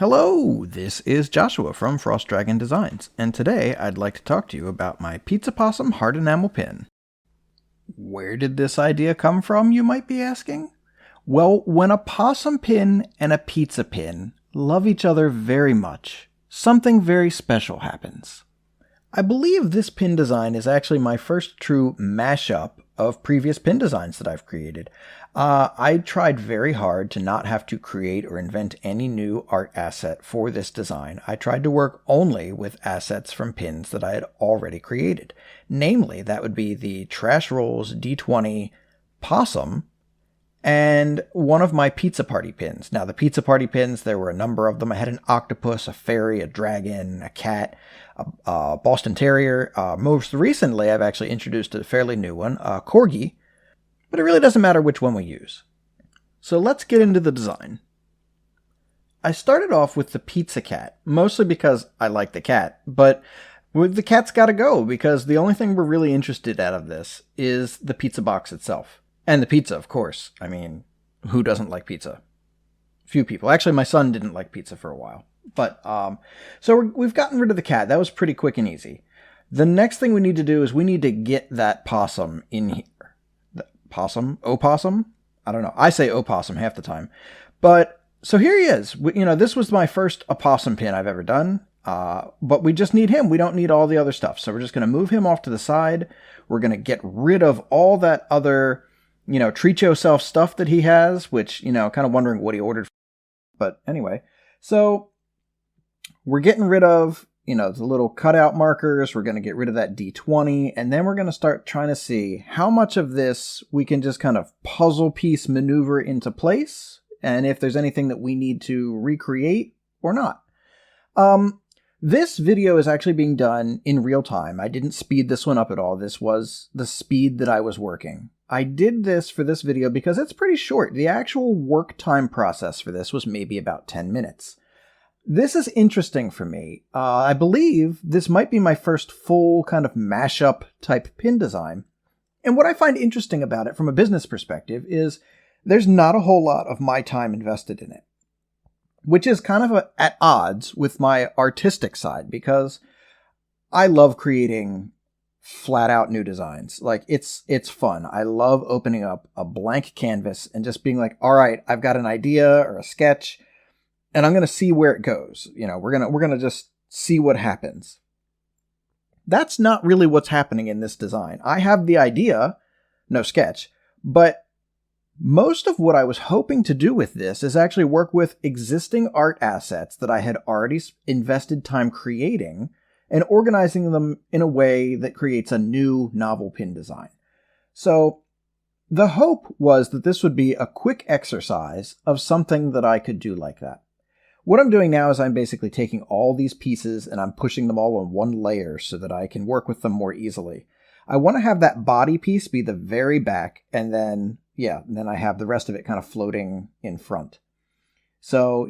Hello, this is Joshua from Frost Dragon Designs, and today I'd like to talk to you about my Pizza Possum hard enamel pin. Where did this idea come from, you might be asking? Well, when a possum pin and a pizza pin love each other very much, something very special happens. I believe this pin design is actually my first true mashup of previous pin designs that I've created. I tried very hard to not have to create or invent any new art asset for this design. I tried to work only with assets from pins that I had already created. Namely, that would be the Trash Rolls D20 Possum and one of my Pizza Party pins. Now, the Pizza Party pins, there were a number of them. I had an octopus, a fairy, a dragon, a cat, a Boston Terrier. Most recently, I've actually introduced a fairly new one, a Corgi, but it really doesn't matter which one we use. So let's get into the design. I started off with the pizza cat, mostly because I like the cat, but the cat's gotta go because the only thing we're really interested out of this is the pizza box itself. And the pizza, of course. I mean, who doesn't like pizza? Few people. Actually, my son didn't like pizza for a while. But, so we've gotten rid of the cat. That was pretty quick and easy. The next thing we need to do is we need to get that possum in here. Possum? Opossum? I don't know. I say opossum half the time. But, so here he is. This was my first opossum pin I've ever done. But we just need him. We don't need all the other stuff. So we're just going to move him off to the side. We're going to get rid of all that other, treat yourself stuff that he has, which, kind of wondering what he ordered. But anyway, so we're getting rid of, the little cutout markers. We're going to get rid of that D20, and then we're going to start trying to see how much of this we can just kind of puzzle piece maneuver into place, and if there's anything that we need to recreate or not. This video is actually being done in real time. I didn't speed this one up at all. This was the speed that I was working. I did this for this video because it's pretty short. The actual work time process for this was maybe about 10 minutes. This is interesting for me. I believe this might be my first full kind of mashup type pin design. And what I find interesting about it from a business perspective is there's not a whole lot of my time invested in it, which is kind of at odds with my artistic side because I love creating flat out new designs. Like it's fun. I love opening up a blank canvas and just being like, all right, I've got an idea or a sketch and I'm going to see where it goes. We're going to just see what happens. That's not really what's happening in this design. I have the idea, no sketch, but most of what I was hoping to do with this is actually work with existing art assets that I had already invested time creating and organizing them in a way that creates a new novel pin design. So the hope was that this would be a quick exercise of something that I could do like that. What I'm doing now is I'm basically taking all these pieces and I'm pushing them all on one layer so that I can work with them more easily. I want to have that body piece be the very back and then I have the rest of it kind of floating in front. So,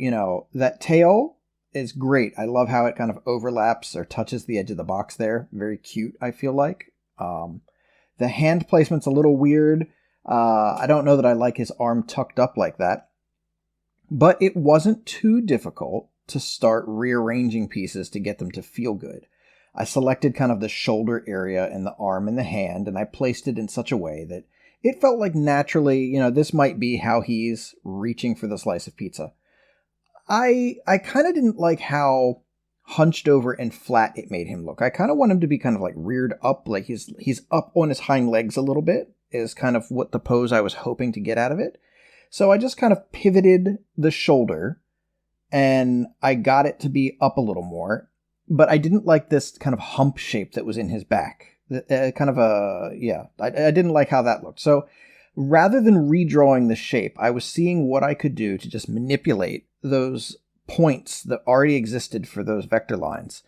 that tail is great. I love how it kind of overlaps or touches the edge of the box there. Very cute, I feel like. The hand placement's a little weird. I don't know that I like his arm tucked up like that. But it wasn't too difficult to start rearranging pieces to get them to feel good. I selected kind of the shoulder area and the arm and the hand, and I placed it in such a way that it felt like naturally, this might be how he's reaching for the slice of pizza. I kind of didn't like how hunched over and flat it made him look. I kind of want him to be kind of like reared up, like he's up on his hind legs a little bit, is kind of what the pose I was hoping to get out of it. So I just kind of pivoted the shoulder and I got it to be up a little more, but I didn't like this kind of hump shape that was in his back. I didn't like how that looked. So rather than redrawing the shape, I was seeing what I could do to just manipulate those points that already existed for those vector lines.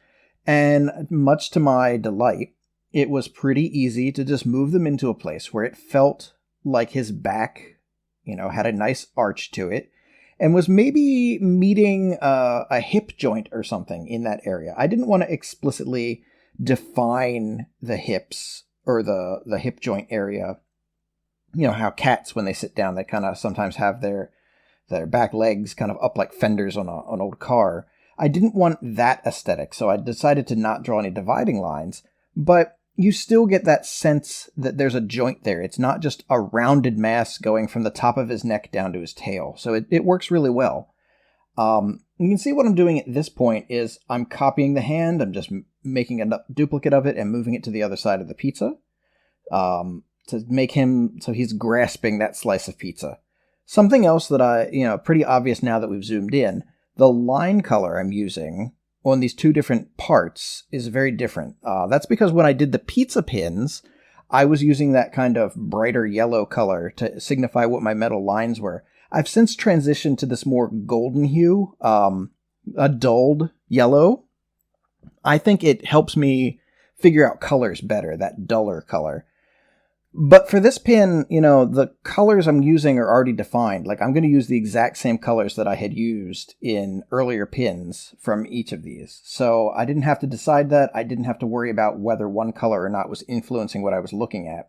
And much to my delight, it was pretty easy to just move them into a place where it felt like his back had a nice arch to it and was maybe meeting a hip joint or something in that area. I didn't want to explicitly define the hips or the hip joint area. How cats, when they sit down, they kind of sometimes have their their back legs kind of up like fenders on an old car. I didn't want that aesthetic, so I decided to not draw any dividing lines, but you still get that sense that there's a joint there. It's not just a rounded mass going from the top of his neck down to his tail, so it works really well. You can see what I'm doing at this point is I'm copying the hand. I'm just making a duplicate of it and moving it to the other side of the pizza to make him so he's grasping that slice of pizza. Something else that pretty obvious now that we've zoomed in, the line color I'm using on these two different parts is very different. That's because when I did the pizza pins, I was using that kind of brighter yellow color to signify what my metal lines were. I've since transitioned to this more golden hue, a dulled yellow. I think it helps me figure out colors better, that duller color. But for this pin, the colors I'm using are already defined. Like, I'm going to use the exact same colors that I had used in earlier pins from each of these. So I didn't have to decide that. I didn't have to worry about whether one color or not was influencing what I was looking at.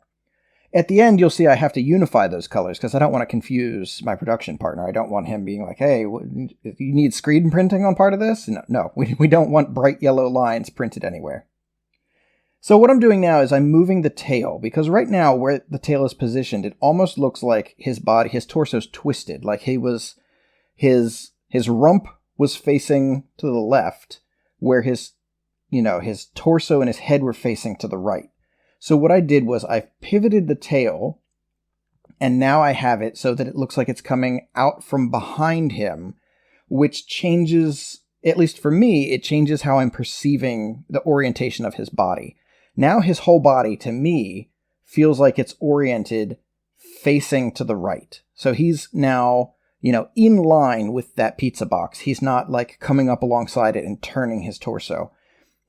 At the end, you'll see I have to unify those colors because I don't want to confuse my production partner. I don't want him being like, hey, you need screen printing on part of this? No, we don't want bright yellow lines printed anywhere. So what I'm doing now is I'm moving the tail, because right now where the tail is positioned, it almost looks like his torso's twisted, like his rump was facing to the left, where his torso and his head were facing to the right. So what I did was I pivoted the tail, and now I have it so that it looks like it's coming out from behind him, which changes, at least for me, it changes how I'm perceiving the orientation of his body. Now his whole body, to me, feels like it's oriented facing to the right. So he's now, in line with that pizza box. He's not like coming up alongside it and turning his torso.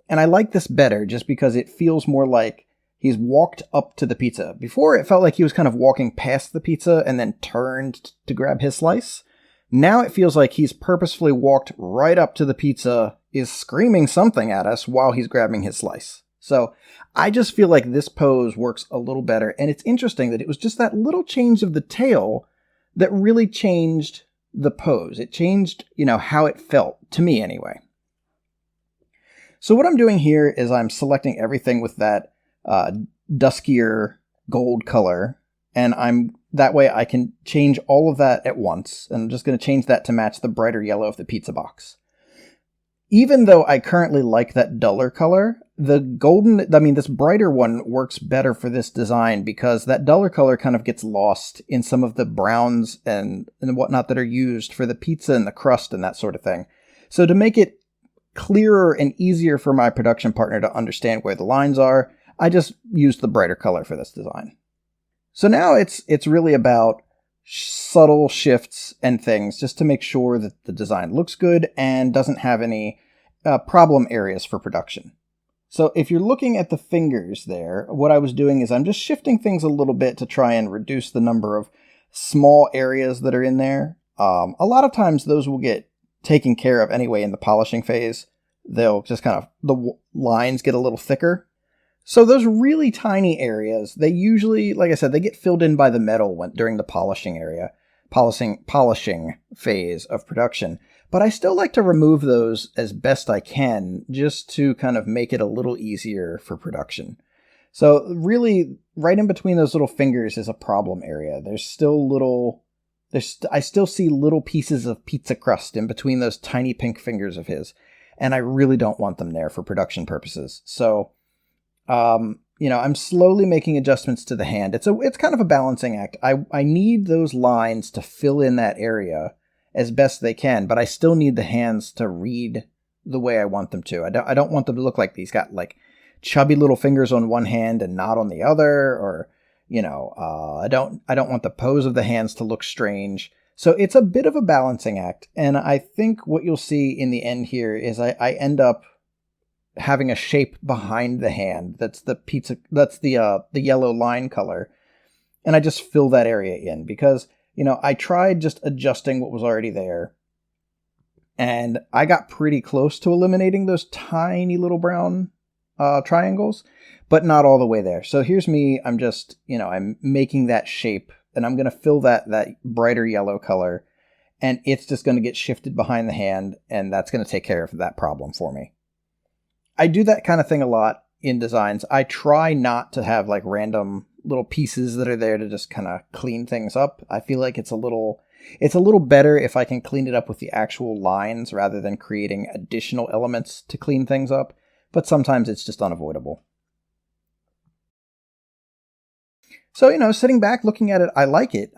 And I like this better just because it feels more like he's walked up to the pizza. Before, it felt like he was kind of walking past the pizza and then turned to grab his slice. Now it feels like he's purposefully walked right up to the pizza, is screaming something at us while he's grabbing his slice. So I just feel like this pose works a little better. And it's interesting that it was just that little change of the tail that really changed the pose. It changed, how it felt, to me anyway. So what I'm doing here is I'm selecting everything with that duskier gold color. And that way I can change all of that at once. And I'm just going to change that to match the brighter yellow of the pizza box. Even though I currently like that duller color, this brighter one works better for this design because that duller color kind of gets lost in some of the browns and whatnot that are used for the pizza and the crust and that sort of thing. So to make it clearer and easier for my production partner to understand where the lines are, I just used the brighter color for this design. So now it's really about subtle shifts and things just to make sure that the design looks good and doesn't have any problem areas for production. So if you're looking at the fingers there, what I was doing is I'm just shifting things a little bit to try and reduce the number of small areas that are in there. A lot of times those will get taken care of anyway in the polishing phase. They'll just the lines get a little thicker. So those really tiny areas, they usually, like I said, they get filled in by the metal during the polishing phase of production. But I still like to remove those as best I can, just to kind of make it a little easier for production. So really, right in between those little fingers is a problem area. I still see little pieces of pizza crust in between those tiny pink fingers of his. And I really don't want them there for production purposes. So, I'm slowly making adjustments to the hand. It's kind of a balancing act. I need those lines to fill in that area as best they can, but I still need the hands to read the way I want them to. I don't want them to look like these got like chubby little fingers on one hand and not on the other, or I don't want the pose of the hands to look strange. So it's a bit of a balancing act, and I think what you'll see in the end here is I end up having a shape behind the hand that's the yellow line color, and I just fill that area in because I tried just adjusting what was already there, and I got pretty close to eliminating those tiny little brown triangles, but not all the way there. So here's me, I'm just I'm making that shape, and I'm going to fill that brighter yellow color, and it's just going to get shifted behind the hand, and that's going to take care of that problem for me. I do that kind of thing a lot in designs. I try not to have like random little pieces that are there to just kind of clean things up. I feel like it's a little better if I can clean it up with the actual lines rather than creating additional elements to clean things up, but sometimes it's just unavoidable. So, sitting back looking at it, I like it.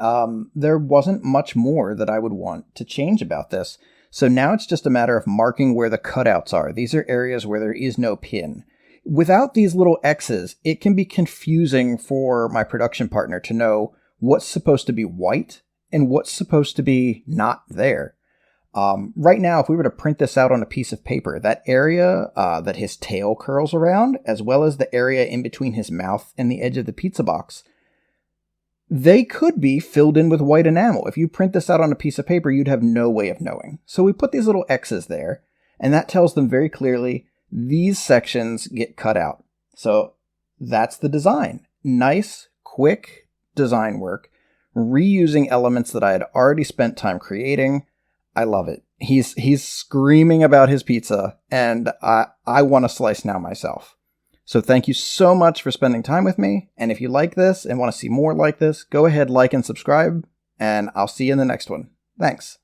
There wasn't much more that I would want to change about this. So now it's just a matter of marking where the cutouts are. These are areas where there is no pin. Without these little X's, it can be confusing for my production partner to know what's supposed to be white and what's supposed to be not there. Right now, if we were to print this out on a piece of paper, that area that his tail curls around, as well as the area in between his mouth and the edge of the pizza box, they could be filled in with white enamel. If you print this out on a piece of paper, you'd have no way of knowing. So we put these little X's there, and that tells them very clearly these sections get cut out. So that's the design. Nice, quick design work, reusing elements that I had already spent time creating. I love it. He's screaming about his pizza, and I want a slice now myself. So thank you so much for spending time with me, and if you like this and want to see more like this, go ahead, like and subscribe, and I'll see you in the next one. Thanks.